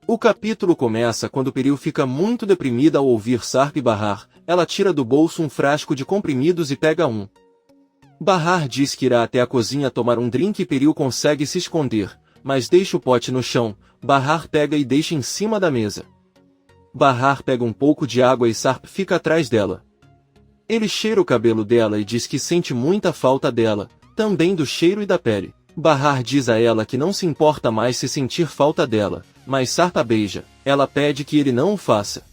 O capítulo começa quando Peril fica muito deprimida ao ouvir Sarp berrar. Ela tira do bolso um frasco de comprimidos e pega um. Berrar diz que irá até a cozinha tomar um drink e Peril consegue se esconder, mas deixa o pote no chão. Berrar pega e deixa em cima da mesa. Berrar pega um pouco de água e Sarp fica atrás dela. Ele cheira o cabelo dela e diz que sente muita falta dela, também do cheiro e da pele. Berrar diz a ela que não se importa mais se sentir falta dela, mas Sarp a beija. Ela pede que ele não o faça.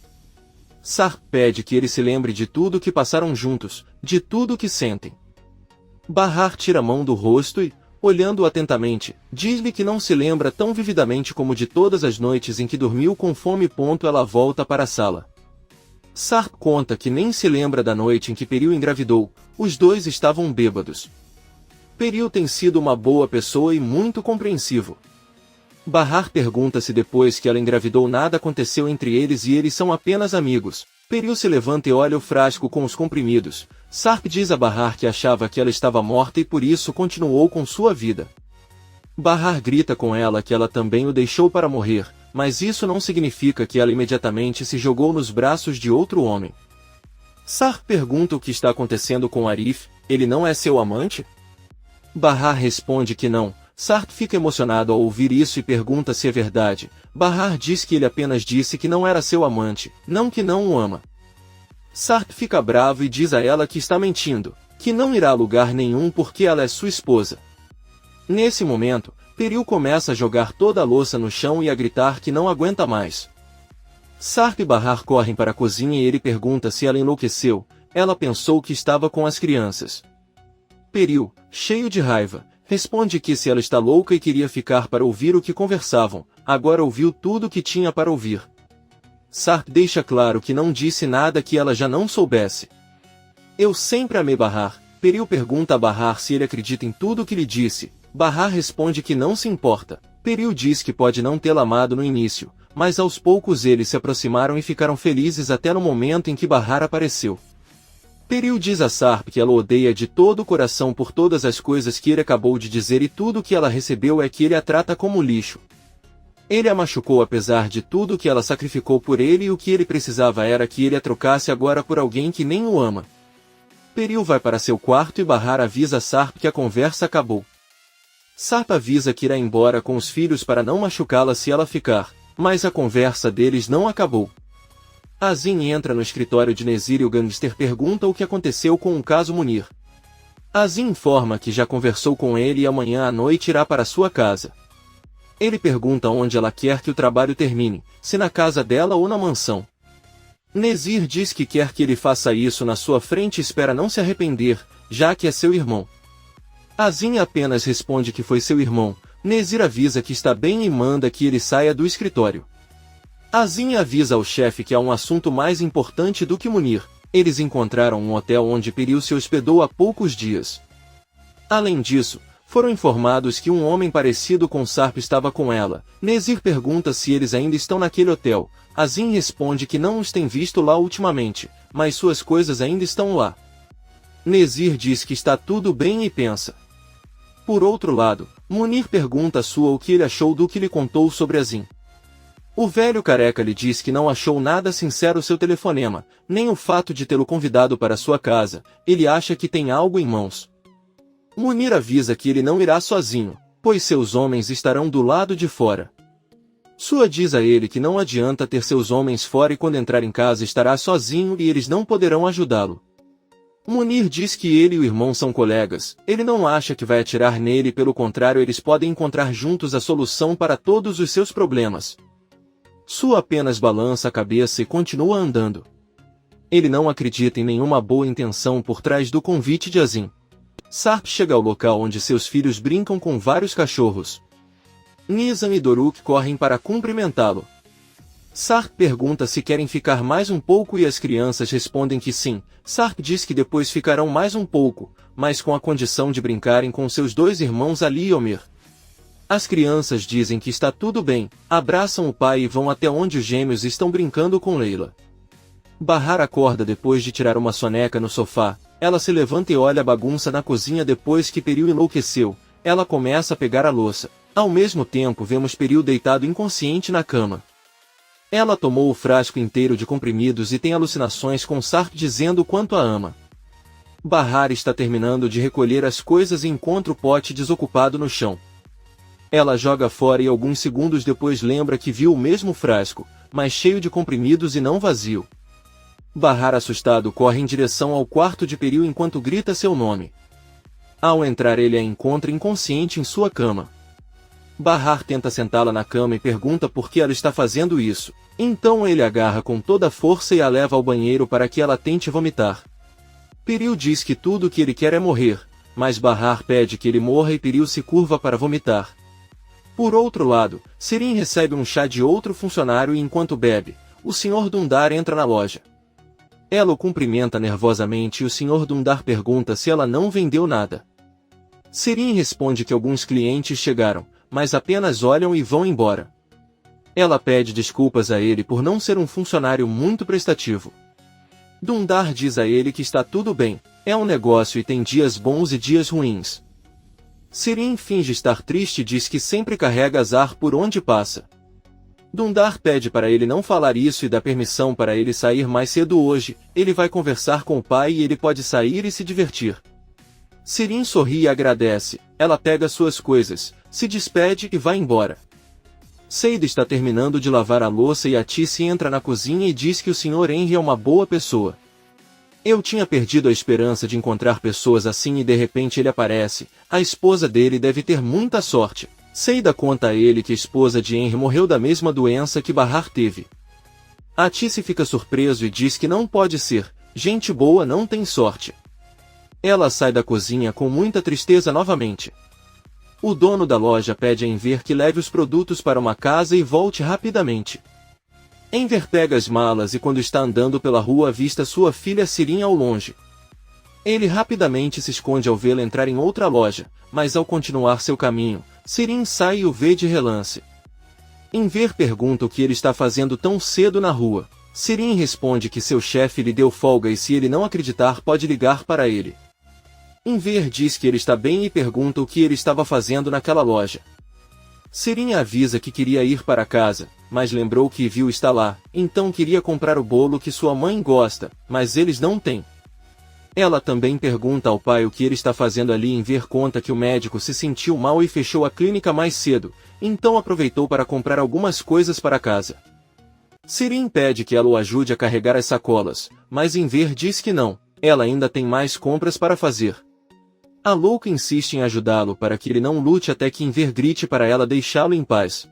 Sarp pede que ele se lembre de tudo que passaram juntos, de tudo que sentem. Berrar tira a mão do rosto e, olhando-o atentamente, diz-lhe que não se lembra tão vividamente como de todas as noites em que dormiu com fome. Ela volta para a sala. Sarp conta que nem se lembra da noite em que Peril engravidou. Os dois estavam bêbados. Peril tem sido uma boa pessoa e muito compreensivo. Berrar pergunta se depois que ela engravidou nada aconteceu entre eles e eles são apenas amigos. Peril se levanta e olha o frasco com os comprimidos. Sarp diz a Berrar que achava que ela estava morta e por isso continuou com sua vida. Berrar grita com ela que ela também o deixou para morrer, mas isso não significa que ela imediatamente se jogou nos braços de outro homem. Sarp pergunta o que está acontecendo com Arif. Ele não é seu amante? Berrar responde que não. Sarp fica emocionado ao ouvir isso e pergunta se é verdade. Berrar diz que ele apenas disse que não era seu amante, não que não o ama. Sarp fica bravo e diz a ela que está mentindo, que não irá a lugar nenhum porque ela é sua esposa. Nesse momento, Peril começa a jogar toda a louça no chão e a gritar que não aguenta mais. Sarp e Berrar correm para a cozinha e ele pergunta se ela enlouqueceu. Ela pensou que estava com as crianças. Peril, cheio de raiva, responde que se ela está louca e queria ficar para ouvir o que conversavam, agora ouviu tudo o que tinha para ouvir. Sarp deixa claro que não disse nada que ela já não soubesse. Eu sempre amei Berrar. Peril pergunta a Berrar se ele acredita em tudo o que lhe disse. Berrar responde que não se importa. Peril diz que pode não tê-la amado no início, mas aos poucos eles se aproximaram e ficaram felizes até no momento em que Berrar apareceu. Peril diz a Sarp que ela o odeia de todo o coração por todas as coisas que ele acabou de dizer e tudo que ela recebeu é que ele a trata como lixo. Ele a machucou apesar de tudo que ela sacrificou por ele e o que ele precisava era que ele a trocasse agora por alguém que nem o ama. Peril vai para seu quarto e Berrar avisa a Sarp que a conversa acabou. Sarp avisa que irá embora com os filhos para não machucá-la se ela ficar, mas a conversa deles não acabou. Azim entra no escritório de Nezir e o gangster pergunta o que aconteceu com o caso Munir. Azim informa que já conversou com ele e amanhã à noite irá para sua casa. Ele pergunta onde ela quer que o trabalho termine, se na casa dela ou na mansão. Nezir diz que quer que ele faça isso na sua frente e espera não se arrepender, já que é seu irmão. Azim apenas responde que foi seu irmão. Nezir avisa que está bem e manda que ele saia do escritório. Azim avisa ao chefe que há um assunto mais importante do que Munir. Eles encontraram um hotel onde Peril se hospedou há poucos dias. Além disso, foram informados que um homem parecido com Sarp estava com ela. Nezir pergunta se eles ainda estão naquele hotel. Azim responde que não os tem visto lá ultimamente, mas suas coisas ainda estão lá. Nezir diz que está tudo bem e pensa. Por outro lado, Munir pergunta a Sua o que ele achou do que lhe contou sobre Azim. O velho careca lhe diz que não achou nada sincero seu telefonema, nem o fato de tê-lo convidado para sua casa. Ele acha que tem algo em mãos. Munir avisa que ele não irá sozinho, pois seus homens estarão do lado de fora. Sua diz a ele que não adianta ter seus homens fora e quando entrar em casa estará sozinho e eles não poderão ajudá-lo. Munir diz que ele e o irmão são colegas. Ele não acha que vai atirar nele, pelo contrário, eles podem encontrar juntos a solução para todos os seus problemas. Sua apenas balança a cabeça e continua andando. Ele não acredita em nenhuma boa intenção por trás do convite de Azim. Sarp chega ao local onde seus filhos brincam com vários cachorros. Nizam e Doruk correm para cumprimentá-lo. Sarp pergunta se querem ficar mais um pouco e as crianças respondem que sim. Sarp diz que depois ficarão mais um pouco, mas com a condição de brincarem com seus dois irmãos Ali e Omer. As crianças dizem que está tudo bem, abraçam o pai e vão até onde os gêmeos estão brincando com Leila. Berrar acorda depois de tirar uma soneca no sofá. Ela se levanta e olha a bagunça na cozinha depois que Peril enlouqueceu. Ela começa a pegar a louça. Ao mesmo tempo vemos Peril deitado inconsciente na cama. Ela tomou o frasco inteiro de comprimidos e tem alucinações com Sarp dizendo o quanto a ama. Bahar está terminando de recolher as coisas e encontra o pote desocupado no chão. Ela joga fora e alguns segundos depois lembra que viu o mesmo frasco, mas cheio de comprimidos e não vazio. Bahar, assustado, corre em direção ao quarto de Peril enquanto grita seu nome. Ao entrar, ele a encontra inconsciente em sua cama. Bahar tenta sentá-la na cama e pergunta por que ela está fazendo isso. Então ele agarra com toda a força e a leva ao banheiro para que ela tente vomitar. Peril diz que tudo o que ele quer é morrer, mas Bahar pede que ele morra e Peril se curva para vomitar. Por outro lado, Sirin recebe um chá de outro funcionário e enquanto bebe, o Sr. Dundar entra na loja. Ela o cumprimenta nervosamente e o Sr. Dundar pergunta se ela não vendeu nada. Sirin responde que alguns clientes chegaram, mas apenas olham e vão embora. Ela pede desculpas a ele por não ser um funcionário muito prestativo. Dundar diz a ele que está tudo bem, é um negócio e tem dias bons e dias ruins. Sirin finge estar triste e diz que sempre carrega azar por onde passa. Dundar pede para ele não falar isso e dá permissão para ele sair mais cedo hoje, ele vai conversar com o pai e ele pode sair e se divertir. Sirin sorri e agradece, ela pega suas coisas, se despede e vai embora. Seida está terminando de lavar a louça e a Tissi entra na cozinha e diz que o Sr. Henry é uma boa pessoa. Eu tinha perdido a esperança de encontrar pessoas assim e de repente ele aparece, a esposa dele deve ter muita sorte. Seida conta a ele que a esposa de Henry morreu da mesma doença que Bahar teve. A Tissi fica surpreso e diz que não pode ser, gente boa não tem sorte. Ela sai da cozinha com muita tristeza novamente. O dono da loja pede a Enver que leve os produtos para uma casa e volte rapidamente. Enver pega as malas e quando está andando pela rua avista sua filha Sirin ao longe. Ele rapidamente se esconde ao vê-la entrar em outra loja, mas ao continuar seu caminho, Sirin sai e o vê de relance. Enver pergunta o que ele está fazendo tão cedo na rua. Sirin responde que seu chefe lhe deu folga e se ele não acreditar pode ligar para ele. Enver diz que ele está bem e pergunta o que ele estava fazendo naquela loja. Sirin avisa que queria ir para casa, mas lembrou que viu está lá, então queria comprar o bolo que sua mãe gosta, mas eles não têm. Ela também pergunta ao pai o que ele está fazendo ali e Enver conta que o médico se sentiu mal e fechou a clínica mais cedo, então aproveitou para comprar algumas coisas para casa. Sirin pede que ela o ajude a carregar as sacolas, mas Enver diz que não, ela ainda tem mais compras para fazer. A louca insiste em ajudá-lo para que ele não lute até que Enver grite para ela deixá-lo em paz.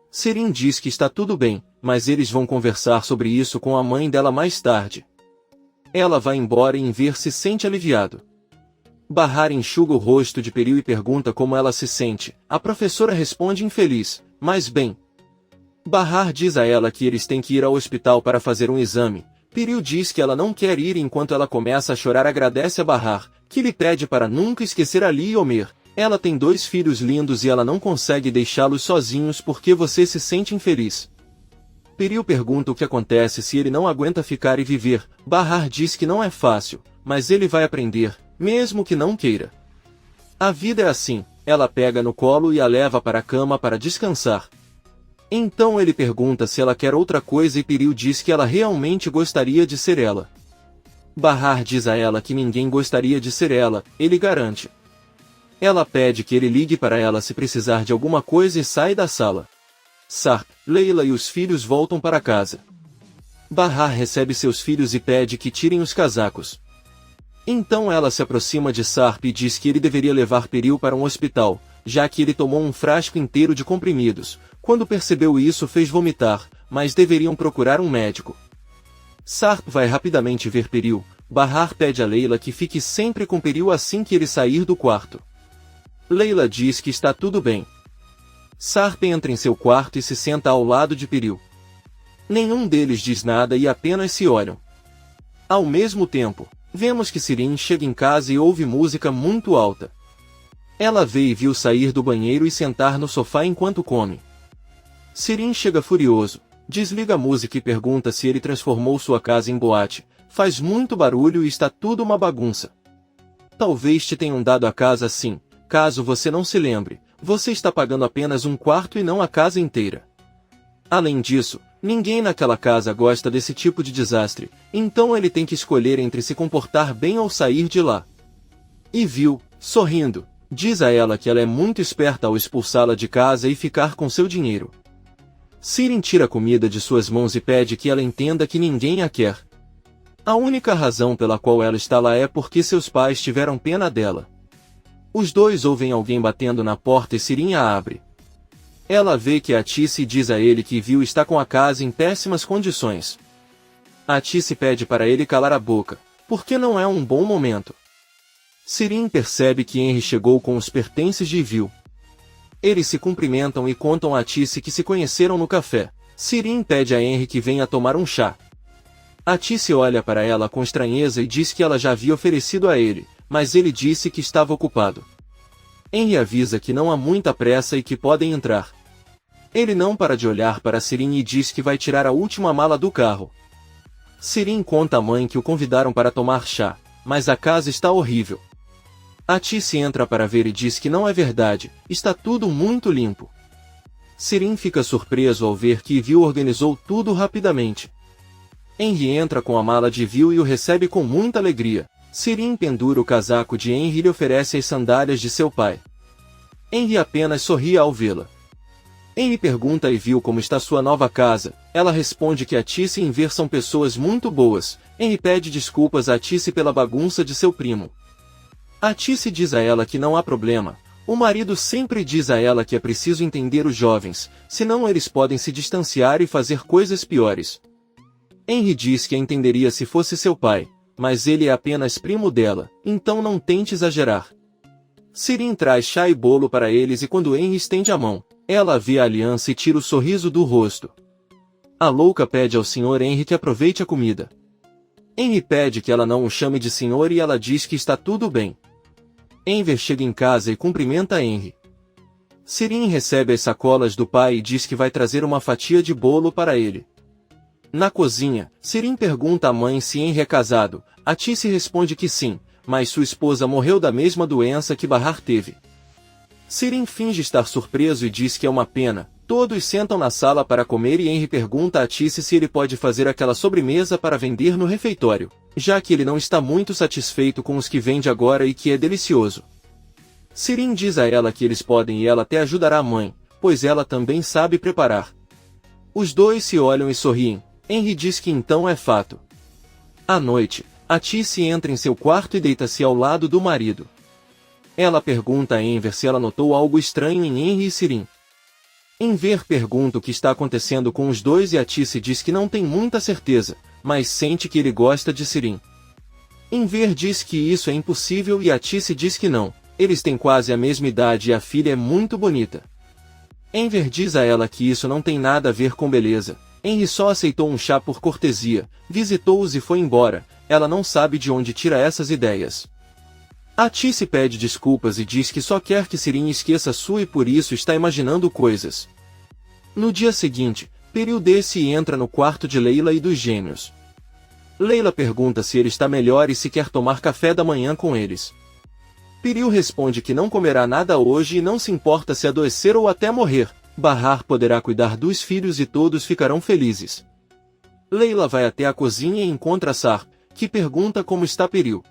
Sirin diz que está tudo bem, mas eles vão conversar sobre isso com a mãe dela mais tarde. Ela vai embora e Enver se sente aliviado. Bahar enxuga o rosto de Peril e pergunta como ela se sente. A professora responde infeliz, mas bem. Bahar diz a ela que eles têm que ir ao hospital para fazer um exame. Peril diz que ela não quer ir e enquanto ela começa a chorar agradece a Bahar, que lhe pede para nunca esquecer Ali e Omer. Ela tem 2 filhos lindos e ela não consegue deixá-los sozinhos porque você se sente infeliz. Peril pergunta o que acontece se ele não aguenta ficar e viver. Bahar diz que não é fácil, mas ele vai aprender, mesmo que não queira. A vida é assim, ela pega no colo e a leva para a cama para descansar. Então ele pergunta se ela quer outra coisa e Peril diz que ela realmente gostaria de ser ela. Bahar diz a ela que ninguém gostaria de ser ela, ele garante. Ela pede que ele ligue para ela se precisar de alguma coisa e sai da sala. Sarp, Leila e os filhos voltam para casa. Bahar recebe seus filhos e pede que tirem os casacos. Então ela se aproxima de Sarp e diz que ele deveria levar Peril para um hospital, já que ele tomou um frasco inteiro de comprimidos. Quando percebeu isso fez vomitar, mas deveriam procurar um médico. Sarp vai rapidamente ver Peril. Bahar pede a Leila que fique sempre com Peril assim que ele sair do quarto. Leila diz que está tudo bem. Sarp entra em seu quarto e se senta ao lado de Peril. Nenhum deles diz nada e apenas se olham. Ao mesmo tempo, vemos que Sirin chega em casa e ouve música muito alta. Ela vê e viu sair do banheiro e sentar no sofá enquanto come. Sirin chega furioso, desliga a música e pergunta se ele transformou sua casa em boate. Faz muito barulho e está tudo uma bagunça. Talvez te tenham dado a casa assim, caso você não se lembre, você está pagando apenas um quarto e não a casa inteira. Além disso, Ninguém naquela casa gosta desse tipo de desastre, então ele tem que escolher entre se comportar bem ou sair de lá. E viu, sorrindo, diz a ela que ela é muito esperta ao expulsá-la de casa e ficar com seu dinheiro. Sirin tira a comida de suas mãos e pede que ela entenda que ninguém a quer. A única razão pela qual ela está lá é porque seus pais tiveram pena dela. Os dois ouvem alguém batendo na porta e Sirin a abre. Ela vê que a Tice diz a ele que viu está com a casa em péssimas condições. A Tice pede para ele calar a boca, porque não é um bom momento. Sirin percebe que Henry chegou com os pertences de Viu. Eles se cumprimentam e contam a Tice que se conheceram no café. Sirin pede a Henry que venha tomar um chá. A Tice olha para ela com estranheza e diz que ela já havia oferecido a ele, mas ele disse que estava ocupado. Henry avisa que não há muita pressa e que podem entrar. Ele não para de olhar para Sirin e diz que vai tirar a última mala do carro. Sirin conta à mãe que o convidaram para tomar chá, mas a casa está horrível. A Tice entra para ver e diz que não é verdade, está tudo muito limpo. Sirin fica surpreso ao ver que Viu organizou tudo rapidamente. Henry entra com a mala de Viu e o recebe com muita alegria. Sirin pendura o casaco de Henry e lhe oferece as sandálias de seu pai. Henry apenas sorri ao vê-la. Henry pergunta a Viu como está sua nova casa. Ela responde que a Tice e Ver são pessoas muito boas. Henry pede desculpas a Tice pela bagunça de seu primo. A Tice diz a ela que não há problema. O marido sempre diz a ela que é preciso entender os jovens, senão eles podem se distanciar e fazer coisas piores. Henry diz que a entenderia se fosse seu pai, mas ele é apenas primo dela, então não tente exagerar. Sirin traz chá e bolo para eles e quando Henry estende a mão, ela vê a aliança e tira o sorriso do rosto. A louca pede ao Sr. Henry que aproveite a comida. Henry pede que ela não o chame de senhor e ela diz que está tudo bem. Enver chega em casa e cumprimenta Henry. Sirin recebe as sacolas do pai e diz que vai trazer uma fatia de bolo para ele. Na cozinha, Sirin pergunta à mãe se Henry é casado. A Tice responde que sim, mas sua esposa morreu da mesma doença que Bahar teve. Sirin finge estar surpreso e diz que é uma pena. Todos sentam na sala para comer e Henry pergunta a Tice se ele pode fazer aquela sobremesa para vender no refeitório, já que ele não está muito satisfeito com os que vende agora e que é delicioso. Sirin diz a ela que eles podem e ela até ajudará a mãe, pois ela também sabe preparar. Os dois se olham e sorriem. Henry diz que então é fato. À noite, a Tice entra em seu quarto e deita-se ao lado do marido. Ela pergunta a Enver se ela notou algo estranho em Henry e Sirin. Enver pergunta o que está acontecendo com os dois e a Tice diz que não tem muita certeza, mas sente que ele gosta de Sirin. Enver diz que isso é impossível e a Tice diz que não, eles têm quase a mesma idade e a filha é muito bonita. Enver diz a ela que isso não tem nada a ver com beleza. Henry só aceitou um chá por cortesia, visitou-os e foi embora. Ela não sabe de onde tira essas ideias. A Tice pede desculpas e diz que só quer que Sirin esqueça sua e por isso está imaginando coisas. No dia seguinte, Peril desce e entra no quarto de Leila e dos gêmeos. Leila pergunta se ele está melhor e se quer tomar café da manhã com eles. Peril responde que não comerá nada hoje e não se importa se adoecer ou até morrer. Bahar poderá cuidar dos filhos e todos ficarão felizes. Leila vai até a cozinha e encontra Sarp, que pergunta como está Peril.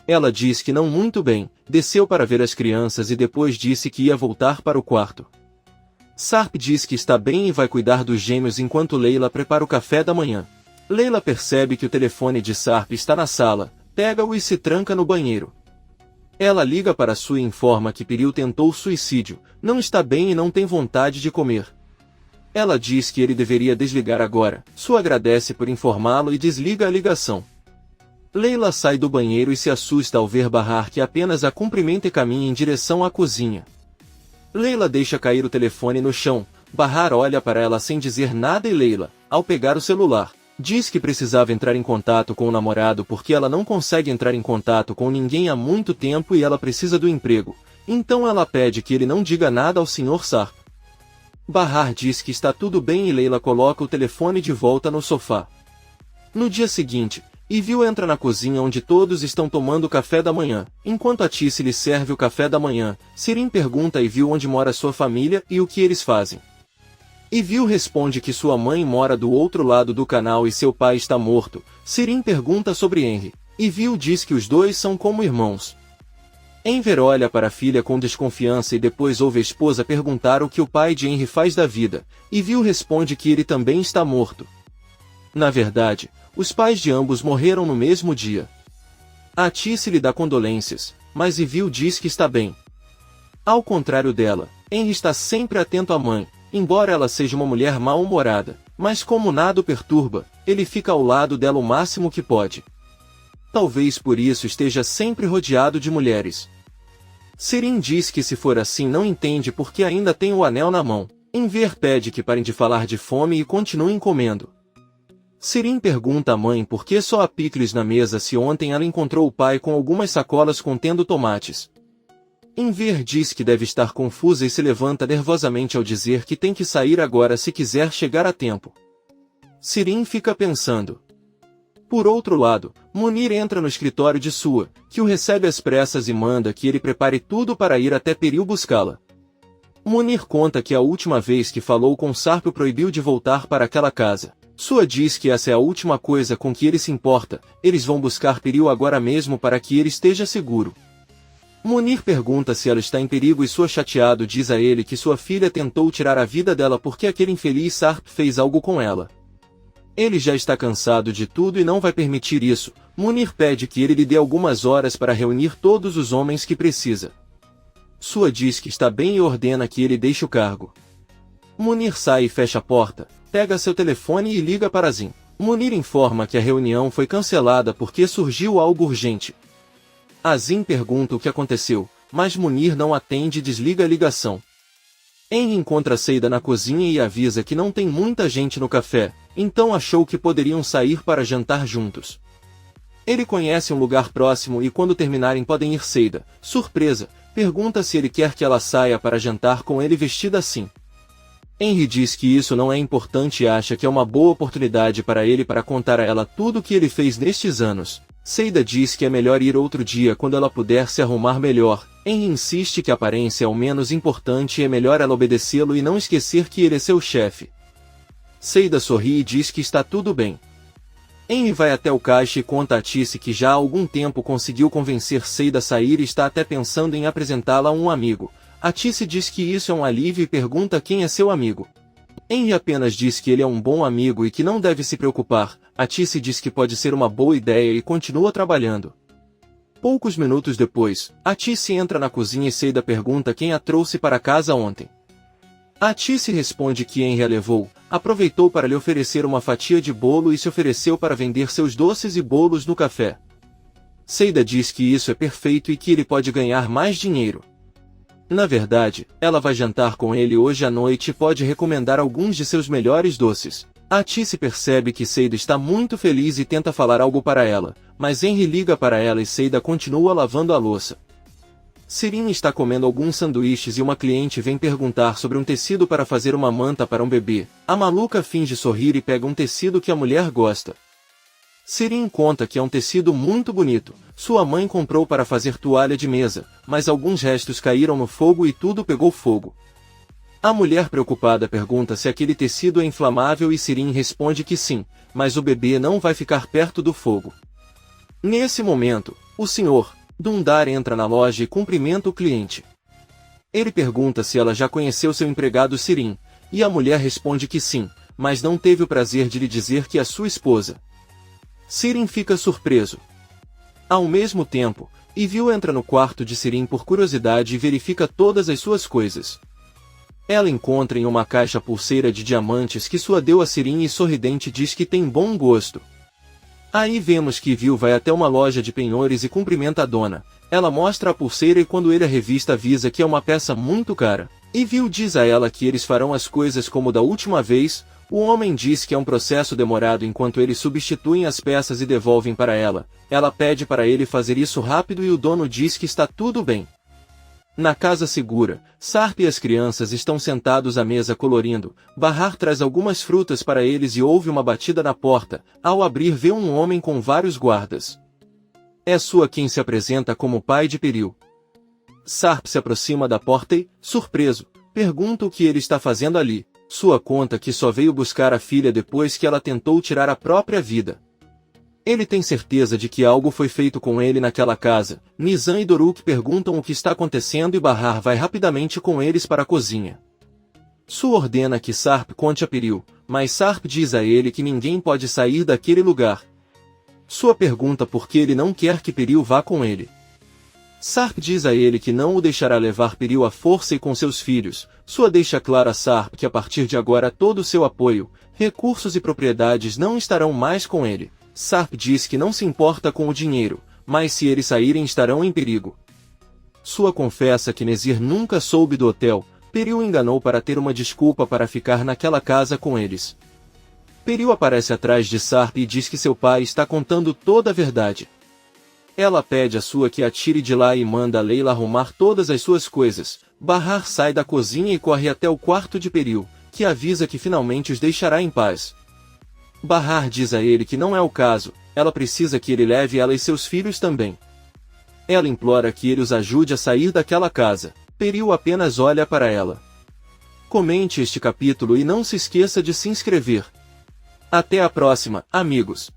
Ela diz que não muito bem, desceu para ver as crianças e depois disse que ia voltar para o quarto. Sarp diz que está bem e vai cuidar dos gêmeos enquanto Leila prepara o café da manhã. Leila percebe que o telefone de Sarp está na sala, pega-o e se tranca no banheiro. Ela liga para Sue e informa que Peril tentou suicídio, não está bem e não tem vontade de comer. Ela diz que ele deveria desligar agora. Sue agradece por informá-lo e desliga a ligação. Leila sai do banheiro e se assusta ao ver Bahar que apenas a cumprimenta e caminha em direção à cozinha. Leila deixa cair o telefone no chão. Bahar olha para ela sem dizer nada e Leila, ao pegar o celular, diz que precisava entrar em contato com o namorado porque ela não consegue entrar em contato com ninguém há muito tempo e ela precisa do emprego. Então ela pede que ele não diga nada ao Sr. Sarp. Bahar diz que está tudo bem e Leila coloca o telefone de volta no sofá. No dia seguinte, Viu entra na cozinha onde todos estão tomando café da manhã. Enquanto a Tice lhe serve o café da manhã, Sirin pergunta a Viu onde mora sua família e o que eles fazem. Ivil responde que sua mãe mora do outro lado do canal e seu pai está morto. Sirin pergunta sobre Henry. Ivil diz que os dois são como irmãos. Enver olha para a filha com desconfiança e depois ouve a esposa perguntar o que o pai de Henry faz da vida. Ivil responde que ele também está morto. Na verdade, os pais de ambos morreram no mesmo dia. A Tice lhe dá condolências, mas Ivil diz que está bem. Ao contrário dela, Henry está sempre atento à mãe, embora ela seja uma mulher mal-humorada, mas como nada o perturba, ele fica ao lado dela o máximo que pode. Talvez por isso esteja sempre rodeado de mulheres. Sirin diz que se for assim não entende porque ainda tem o anel na mão. Enver pede que parem de falar de fome e continuem comendo. Sirin pergunta à mãe por que só há picles na mesa se ontem ela encontrou o pai com algumas sacolas contendo tomates. Enver diz que deve estar confusa e se levanta nervosamente ao dizer que tem que sair agora se quiser chegar a tempo. Sirin fica pensando. Por outro lado, Munir entra no escritório de Sua, que o recebe às pressas e manda que ele prepare tudo para ir até Peril buscá-la. Munir conta que a última vez que falou com Sarp o proibiu de voltar para aquela casa. Sua diz que essa é a última coisa com que ele se importa, eles vão buscar Peril agora mesmo para que ele esteja seguro. Munir pergunta se ela está em perigo e Sua chateado diz a ele que sua filha tentou tirar a vida dela porque aquele infeliz Sarp fez algo com ela. Ele já está cansado de tudo e não vai permitir isso. Munir pede que ele lhe dê algumas horas para reunir todos os homens que precisa. Sua diz que está bem e ordena que ele deixe o cargo. Munir sai e fecha a porta, pega seu telefone e liga para Zin. Munir informa que a reunião foi cancelada porque surgiu algo urgente. Azim pergunta o que aconteceu, mas Munir não atende e desliga a ligação. Henry encontra Seida na cozinha e avisa que não tem muita gente no café, então achou que poderiam sair para jantar juntos. Ele conhece um lugar próximo e quando terminarem podem ir. Seida, surpresa, pergunta se ele quer que ela saia para jantar com ele vestida assim. Henry diz que isso não é importante e acha que é uma boa oportunidade para ele para contar a ela tudo o que ele fez nestes anos. Seida diz que é melhor ir outro dia quando ela puder se arrumar melhor. Henry insiste que a aparência é o menos importante e é melhor ela obedecê-lo e não esquecer que ele é seu chefe. Seida sorri e diz que está tudo bem. Henry vai até o caixa e conta a Tice que já há algum tempo conseguiu convencer Seida a sair e está até pensando em apresentá-la a um amigo. A Tice diz que isso é um alívio e pergunta quem é seu amigo. Henry apenas diz que ele é um bom amigo e que não deve se preocupar. A Tice diz que pode ser uma boa ideia e continua trabalhando. Poucos minutos depois, a Tice entra na cozinha e Seida pergunta quem a trouxe para casa ontem. A Tice responde que Henry a levou, aproveitou para lhe oferecer uma fatia de bolo e se ofereceu para vender seus doces e bolos no café. Seida diz que isso é perfeito e que ele pode ganhar mais dinheiro. Na verdade, ela vai jantar com ele hoje à noite e pode recomendar alguns de seus melhores doces. A Tice percebe que Seida está muito feliz e tenta falar algo para ela, mas Henry liga para ela e Seida continua lavando a louça. Sirin está comendo alguns sanduíches e uma cliente vem perguntar sobre um tecido para fazer uma manta para um bebê. A maluca finge sorrir e pega um tecido que a mulher gosta. Sirin conta que é um tecido muito bonito. Sua mãe comprou para fazer toalha de mesa, mas alguns restos caíram no fogo e tudo pegou fogo. A mulher preocupada pergunta se aquele tecido é inflamável e Sirin responde que sim, mas o bebê não vai ficar perto do fogo. Nesse momento, o Sr. Dundar entra na loja e cumprimenta o cliente. Ele pergunta se ela já conheceu seu empregado Sirin, e a mulher responde que sim, mas não teve o prazer de lhe dizer que é sua esposa. Sirin fica surpreso. Ao mesmo tempo, Ivil entra no quarto de Sirin por curiosidade e verifica todas as suas coisas. Ela encontra em uma caixa a pulseira de diamantes que Sua deu a Sirin e sorridente diz que tem bom gosto. Aí vemos que Ivil vai até uma loja de penhores e cumprimenta a dona. Ela mostra a pulseira e quando ele a revista avisa que é uma peça muito cara. Ivil diz a ela que eles farão as coisas como da última vez. O homem diz que é um processo demorado enquanto eles substituem as peças e devolvem para ela. Ela pede para ele fazer isso rápido e o dono diz que está tudo bem. Na casa segura, Sarp e as crianças estão sentados à mesa colorindo. Bahar traz algumas frutas para eles e ouve uma batida na porta. Ao abrir vê um homem com vários guardas. É Sua quem se apresenta como pai de Peril. Sarp se aproxima da porta e, surpreso, pergunta o que ele está fazendo ali. Sua conta que só veio buscar a filha depois que ela tentou tirar a própria vida. Ele tem certeza de que algo foi feito com ele naquela casa. Nizam e Doruk perguntam o que está acontecendo e Bahar vai rapidamente com eles para a cozinha. Su ordena que Sarp conte a Peril, mas Sarp diz a ele que ninguém pode sair daquele lugar. Sua pergunta por que ele não quer que Peril vá com ele. Sarp diz a ele que não o deixará levar Peril à força e com seus filhos. Sua deixa clara a Sarp que a partir de agora todo o seu apoio, recursos e propriedades não estarão mais com ele. Sarp diz que não se importa com o dinheiro, mas se eles saírem estarão em perigo. Sua confessa que Nezir nunca soube do hotel. Peril enganou para ter uma desculpa para ficar naquela casa com eles. Peril aparece atrás de Sarp e diz que seu pai está contando toda a verdade. Ela pede a Sua que a tire de lá e manda a Leila arrumar todas as suas coisas. Bahar sai da cozinha e corre até o quarto de Peril, que avisa que finalmente os deixará em paz. Bahar diz a ele que não é o caso, ela precisa que ele leve ela e seus filhos também. Ela implora que ele os ajude a sair daquela casa. Peril apenas olha para ela. Comente este capítulo e não se esqueça de se inscrever. Até a próxima, amigos!